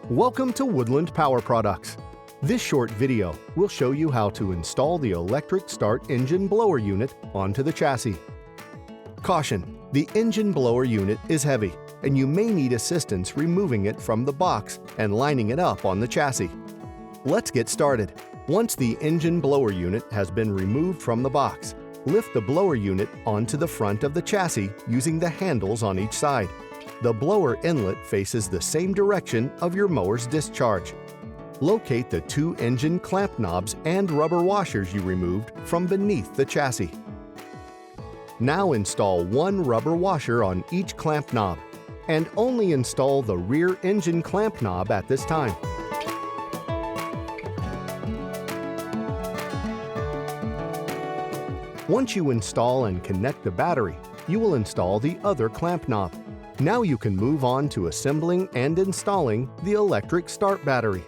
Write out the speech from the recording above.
Welcome to Woodland Power Products. This short video will show you how to install the electric start engine blower unit onto the chassis. Caution: the engine blower unit is heavy, and you may need assistance removing it from the box and lining it up on the chassis. Let's get started. Once the engine blower unit has been removed from the box, lift the blower unit onto the front of the chassis using the handles on each side. The blower inlet faces the same direction of your mower's discharge. Locate the two engine clamp knobs and rubber washers you removed from beneath the chassis. Now install one rubber washer on each clamp knob, and only install the rear engine clamp knob at this time. Once you install and connect the battery, you will install the other clamp knob. Now you can move on to assembling and installing the electric start battery.